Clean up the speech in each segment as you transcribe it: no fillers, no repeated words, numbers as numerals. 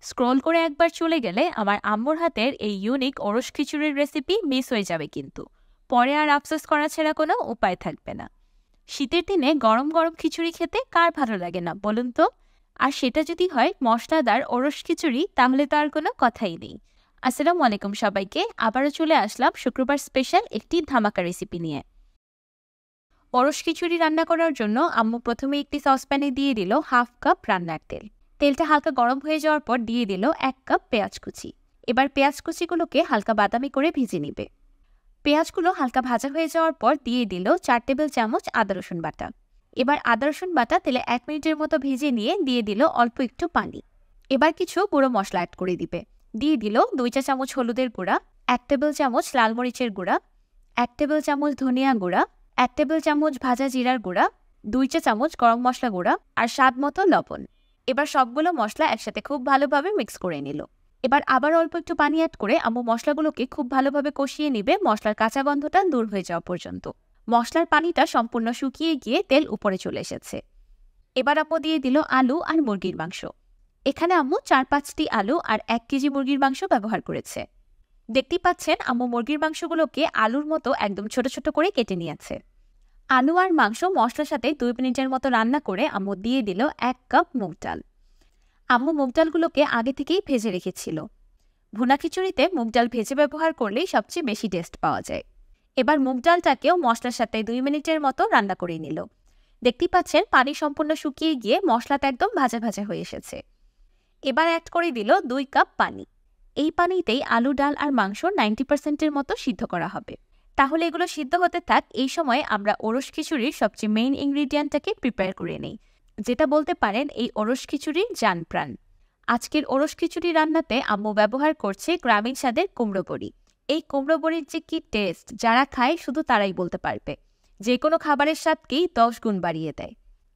Scroll করে একবার চলে গেলে আমার আম্মুর হাতের এই ইউনিক ওরস খিচুড়ির রেসিপি মিস হয়ে যাবে কিন্তু পরে আর আফসোস করা ছাড়া কোনো উপায় থাকবে না। শীতের দিনে গরম গরম খিচুড়ি খেতে কার ভালো লাগে না বলুন তো? আর সেটা যদি হয় মশলাদার ওরস খিচুড়ি তাহলে তো আর কোনো কথাই নেই। আসসালামু আলাইকুম সবাইকে, আবারও চলে আসলাম শুক্রবার স্পেশাল একটি ধামাকা রেসিপি নিয়ে। ওরস খিচুড়ি রান্না করার জন্য আম্মু প্রথমে একটি সসপ্যানে দিয়ে দিল হাফ কাপ রান্নার তেল। তেলটা হালকা গরম হয়ে যাওয়ার পর দিয়ে দিল 1 কাপ পেঁয়াজ কুচি। এবার পেঁয়াজ কুচিগুলোকে হালকা বাদামি করে ভেজে নিবে। পেঁয়াজগুলো হালকা ভাজা হয়ে যাওয়ার পর দিয়ে দিল 4 টেবিল চামচ আদা রসুন বাটা। এবার আদা রসুন বাটা তেলে 1 মিনিটের মতো ভেজে নিয়ে দিয়ে দিল অল্প একটু পানি। এবার কিছু গুঁড়ো মশলা অ্যাড করে দিবে। দিয়ে দিল 2 চা চামচ হলুদের গুঁড়া, 1 টেবিল চামচ লাল মরিচের গুঁড়া, 1 টেবিল চামচ ধনিয়া গুঁড়া, 1 টেবিল চামচ ভাজা জিরার গুঁড়া, 2 চা চামচ গরম মশলা গুঁড়া আর স্বাদ মতো লবণ। এবার সবগুলো মশলা একসাথে খুব ভালোভাবে মিক্স করে নিল। এবার আবার অল্প একটু পানি অ্যাড করে আম্মু মশলাগুলোকে খুব ভালোভাবে কষিয়ে নিবে মশলার কাঁচা গন্ধটা দূর হয়ে যাওয়া পর্যন্ত। মশলার পানিটা সম্পূর্ণ শুকিয়ে গিয়ে তেল উপরে চলে এসেছে। এবার আম্মু দিয়ে দিল আলু আর মুরগির মাংস। এখানে আম্মু 4-5টি আলু আর 1 কেজি মুরগির মাংস ব্যবহার করেছে। দেখতেই পাচ্ছেন আম্মু মুরগির মাংসগুলোকে আলুর মতো একদম ছোট ছোট করে কেটে নিয়েছে। আলু আর মাংস মশলার সাথে 2 মিনিটের মতো রান্না করে আম্মু দিয়ে দিল 1 কাপ মুগ ডাল। আম্মু মুগ ডালগুলোকে আগে থেকেই ভেজে রেখেছিল। ভুনা খিচুড়িতে মুগ ডাল ভেজে ব্যবহার করলেই সবচেয়ে বেশি টেস্ট পাওয়া যায়। এবার মুগ ডালটাকেও মশলার সাথে 2 মিনিটের মতো রান্না করে নিল। দেখতেই পাচ্ছেন পানি সম্পূর্ণ শুকিয়ে গিয়ে মশলাটা একদম ভাজা ভাজা হয়ে এসেছে। এবার অ্যাড করে দিল 2 কাপ পানি। এই পানিতেই আলু, ডাল আর মাংস 90% মতো সিদ্ধ করা হবে। তাহলে এগুলো সিদ্ধ হতে থাক, এই সময়ে আমরা ওরস খিচুড়ির সবচেয়ে মেইন ইনগ্রিডিয়েন্টটাকে প্রিপেয়ার করে নিই, যেটা বলতে পারেন এই ওরস খিচুড়ির জান প্রাণ। আজকের ওরস খিচুড়ি রান্নাতে আম্মু ব্যবহার করছে গ্রামীণ স্বাদের কুমড়ো বড়ি। এই কুমড়ো বড়ির যে কি টেস্ট, যারা খায় শুধু তারাই বলতে পারবে। যে কোনো খাবারের স্বাদকেই 10 গুণ বাড়িয়ে দেয়।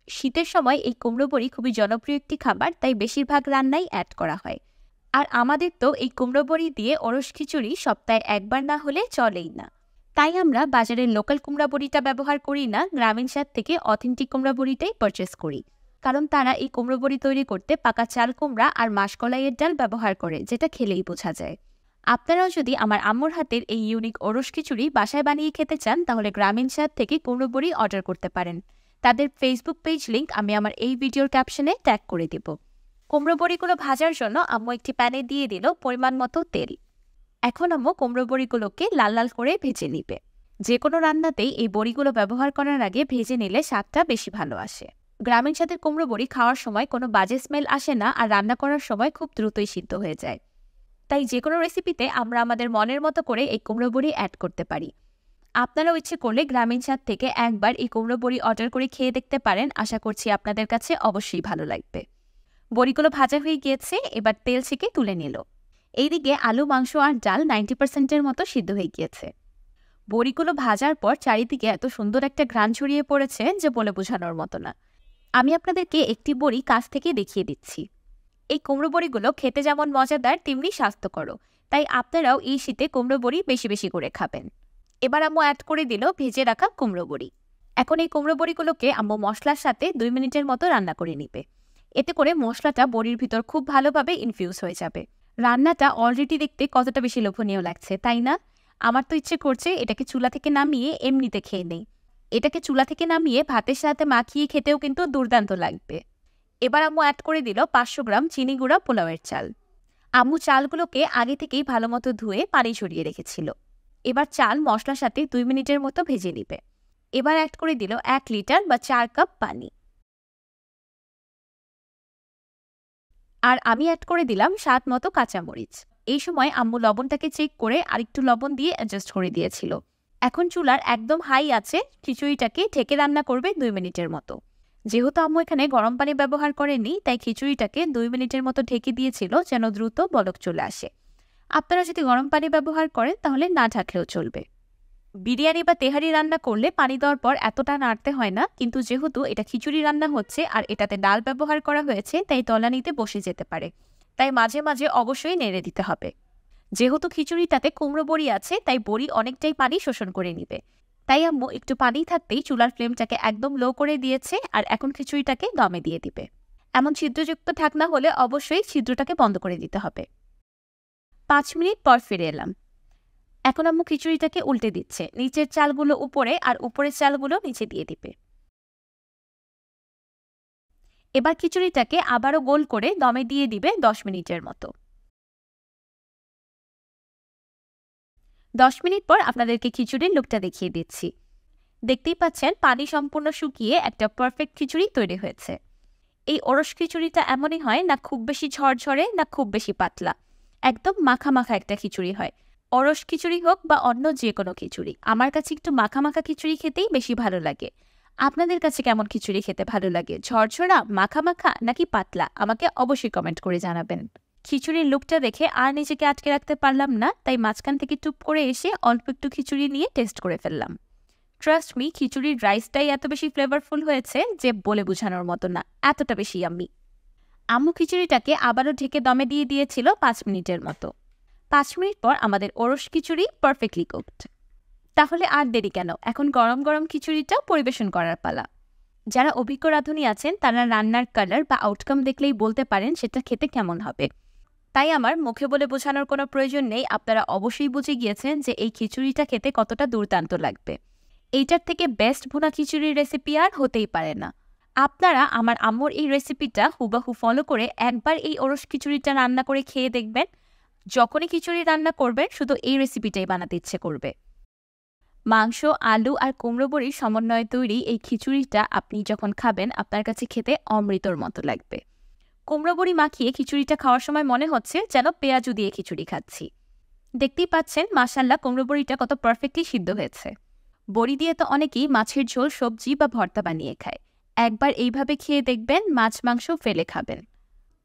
শীতের সময় এই কুমড়ো বড়ি খুবই জনপ্রিয় একটি খাবার, তাই বেশিরভাগ রান্নাই অ্যাড করা হয়। আর আমাদের তো এই কুমড়ো বড়ি দিয়ে ওরস খিচুড়ি সপ্তাহে একবার না হলে চলেই না। তাই আমরা বাজারের লোকাল কুমড়া বড়িটা ব্যবহার করি না, গ্রামীণ স্বাদ থেকে অথেন্টিক কুমড়া বড়িটাই পারচেস করি। কারণ তারা এই কুমড়ো বড়ি তৈরি করতে পাকা চাল কুমড়া আর মাসকলাইয়ের ডাল ব্যবহার করে, যেটা খেলেই বোঝা যায়। আপনারাও যদি আমার আম্মুর হাতের এই ইউনিক ওরস খিচুড়ি বাসায় বানিয়ে খেতে চান তাহলে গ্রামীণ স্বাদ থেকে কুমড়ো বড়ি অর্ডার করতে পারেন। তাদের ফেসবুক পেজ লিংক আমি আমার এই ভিডিওর ক্যাপশনে ট্যাগ করে দেব। কুমড়ো বড়িগুলো ভাজার জন্য আম্মু একটি প্যানে দিয়ে দিল পরিমাণ মতো তেল। এখন আম্মু কুমড়ো বড়িগুলোকে লাল লাল করে ভেজে নিবে। যে কোনো রান্নাতেই এই বড়িগুলো ব্যবহার করার আগে ভেজে নিলে স্বাদটা বেশি ভালো আসে। গ্রামীণ স্বাদের কুমড়ো বড়ি খাওয়ার সময় কোনো বাজে স্মেল আসে না আর রান্না করার সময় খুব দ্রুতই সিদ্ধ হয়ে যায়। তাই যে কোনো রেসিপিতে আমরা আমাদের মনের মতো করে এই কুমড়ো বড়ি অ্যাড করতে পারি। আপনারাও ইচ্ছে করলে গ্রামীণ স্বাদ থেকে একবার এই কুমড়ো বড়ি অর্ডার করে খেয়ে দেখতে পারেন, আশা করছি আপনাদের কাছে অবশ্যই ভালো লাগবে। বড়িগুলো ভাজা হয়ে গিয়েছে, এবার তেল ছেঁকে তুলে নিল। এইদিকে আলু, মাংস আর ডাল 90%-এর মতো সিদ্ধ হয়ে গিয়েছে। বড়িগুলো ভাজার পর চারিদিকে এত সুন্দর একটা ঘ্রাণ ছড়িয়ে পড়েছে যে বলে বোঝানোর মতো না। আমি আপনাদেরকে একটি বড়ি কাছ থেকে দেখিয়ে দিচ্ছি। এই কুমড়ো বড়িগুলো খেতে যেমন মজাদার তেমনি স্বাস্থ্যকর, তাই আপনারাও এই শীতে কুমড়ো বড়ি বেশি বেশি করে খাবেন। এবার আম্মু অ্যাড করে দিল ভেজে রাখা কুমড়ো বড়ি। এখন এই কুমড়ো বড়িগুলোকে আম্মু মশলার সাথে 2 মিনিটের মতো রান্না করে নিবে। এতে করে মশলাটা বড়ির ভিতর খুব ভালোভাবে ইনফিউজ হয়ে যাবে। রান্নাটা অলরেডি দেখতে কতটা বেশি লোভনীয় লাগছে, তাই না? আমার তো ইচ্ছে করছে এটাকে চুলা থেকে নামিয়ে এমনিতে খেয়ে নেই। এটাকে চুলা থেকে নামিয়ে ভাতের সাথে মাখিয়ে খেতেও কিন্তু দুর্দান্ত লাগবে। এবার আম্মু অ্যাড করে দিল 500 গ্রাম চিনি গুঁড়া পোলাওয়ের চাল। আম্মু চালগুলোকে আগে থেকেই ভালো মতো ধুয়ে পানি ঝরিয়ে রেখেছিল। এবার চাল মশলার সাথে 2 মিনিটের মতো ভেজে নিবে। এবার অ্যাড করে দিল 1 লিটার বা 4 কাপ পানি। আর আমি অ্যাড করে দিলাম স্বাদ মতো কাঁচামরিচ। এই সময় আম্মু লবণটাকে চেক করে আরেকটু লবণ দিয়ে অ্যাডজাস্ট করে দিয়েছিল। এখন চুলার একদম হাই আছে খিচুড়িটাকে ঢেকে রান্না করবে 2 মিনিটের মতো। যেহেতু আম্মু এখানে গরম পানি ব্যবহার করেনি, তাই খিচুড়িটাকে 2 মিনিটের মতো ঢেকে দিয়েছিল যেন দ্রুত বলক চলে আসে। আপনারা যদি গরম পানি ব্যবহার করেন তাহলে না ঢাকলেও চলবে। বিরিয়ানি বা তেহারি রান্না করলে পানি দেওয়ার পর এতটা নাড়তে হয় না, কিন্তু যেহেতু এটা খিচুড়ি রান্না হচ্ছে আর এটাতে ডাল ব্যবহার করা হয়েছে তাই তলানিতে বসে যেতে পারে, তাই মাঝে মাঝে অবশ্যই নেড়ে দিতে হবে। যেহেতু খিচুড়িটাতে কুমড়ো বড়ি আছে তাই বড়ি অনেকটাই পানি শোষণ করে নিবে। তাই আম্মু একটু পানি থাকতেই চুলার ফ্লেমটাকে একদম লো করে দিয়েছে আর এখন খিচুড়িটাকে দমে দিয়ে দিবে। এমন ছিদ্রযুক্ত ঢাকনা হলে অবশ্যই ছিদ্রটাকে বন্ধ করে দিতে হবে। 5 মিনিট পর ফিরে এলাম। এখন আম্মু খিচুড়িটাকে উল্টে দিচ্ছে, নিচের চালগুলো উপরে আর উপরের চালগুলো নিচে দিয়ে দিবে। এবার খিচুড়িটাকে আবারও গোল করে দমে দিয়ে দিবে 10 মিনিটের মতো। 10 মিনিট পর আপনাদেরকে খিচুড়ির লুকটা দেখিয়ে দিচ্ছি। দেখতেই পাচ্ছেন পানি সম্পূর্ণ শুকিয়ে একটা পারফেক্ট খিচুড়ি তৈরি হয়েছে। এই ওরস খিচুড়িটা এমনই হয়, না খুব বেশি ঝরঝরে না খুব বেশি পাতলা, একদম মাখা মাখা একটা খিচুড়ি হয়। ওরস খিচুড়ি হোক বা অন্য যে কোনো খিচুড়ি, আমার কাছে একটু মাখা মাখা খিচুড়ি খেতেই বেশি ভালো লাগে। আপনাদের কাছে কেমন খিচুড়ি খেতে ভালো লাগে, ঝরঝরা, মাখা মাখা নাকি পাতলা? আমাকে অবশ্যই কমেন্ট করে জানাবেন। খিচুড়ির লুকটা দেখে আর নিজেকে আটকে রাখতে পারলাম না, তাই মাঝখান থেকে টুপ করে এসে অল্প একটু খিচুড়ি নিয়ে টেস্ট করে ফেললাম। ট্রাস্ট মি, খিচুড়ির রাইসটাই এত বেশি ফ্লেভারফুল হয়েছে যে বলে বোঝানোর মতো না, এতটা বেশি ইয়াম্মি। আম্মু খিচুড়িটাকে আবারও ঢেকে দমে দিয়ে দিয়েছিল 5 মিনিটের মতো। 5 মিনিট পর আমাদের ওরস খিচুড়ি পারফেক্টলি কুকড। তাহলে আর দেরি কেন, এখন গরম গরম খিচুড়িটা পরিবেশন করার পালা। যারা অভিজ্ঞ রাঁধুনি আছেন তারা রান্নার কালার বা আউটকাম দেখলেই বলতে পারেন সেটা খেতে কেমন হবে। তাই আমার মুখে বলে বোঝানোর কোনো প্রয়োজন নেই, আপনারা অবশ্যই বুঝে গিয়েছেন যে এই খিচুড়িটা খেতে কতটা দুর্দান্ত লাগবে। এইটার থেকে বেস্ট ভুনা খিচুড়ির রেসিপি আর হতেই পারে না। আপনারা আমার আম্মুর এই রেসিপিটা হুবাহু ফলো করে একবার এই ওরস খিচুড়িটা রান্না করে খেয়ে দেখবেন। যখনই খিচুড়ি রান্না করবেন শুধু এই রেসিপিটাই বানাতে ইচ্ছে করবে। মাংস, আলু আর কুমড়ো বড়ির সমন্বয়ে তৈরি এই খিচুড়িটা আপনি যখন খাবেন আপনার কাছে খেতে অমৃতর মতো লাগবে। কুমড়ো বড়ি মাখিয়ে খিচুড়িটা খাওয়ার সময় মনে হচ্ছে যেন পেঁয়াজু দিয়ে খিচুড়ি খাচ্ছি। দেখতেই পাচ্ছেন মাশাআল্লাহ কুমড়ো বড়িটা কত পারফেক্টলি সিদ্ধ হয়েছে। বড়ি দিয়ে তো অনেকেই মাছের ঝোল, সবজি বা ভর্তা বানিয়ে খায়। একবার এইভাবে খেয়ে দেখবেন, মাছ মাংস ফেলে খাবেন।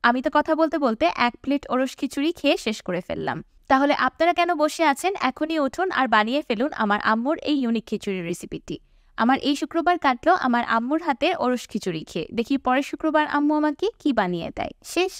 আমি তো কথা বলতে বলতে 1 প্লেট ওরস খিচুড়ি খেয়ে শেষ করে ফেললাম। তাহলে আপনারা কেন বসে আছেন, এখনই উঠুন আর বানিয়ে ফেলুন আমার আম্মুর এই ইউনিক খিচুড়ির রেসিপিটি। আমার এই শুক্রবার কাটলো আমার আম্মুর হাতে ওরস খিচুড়ি খেয়ে। দেখি পরের শুক্রবার আম্মু আমাকে কি বানিয়ে দেয়। শেষ।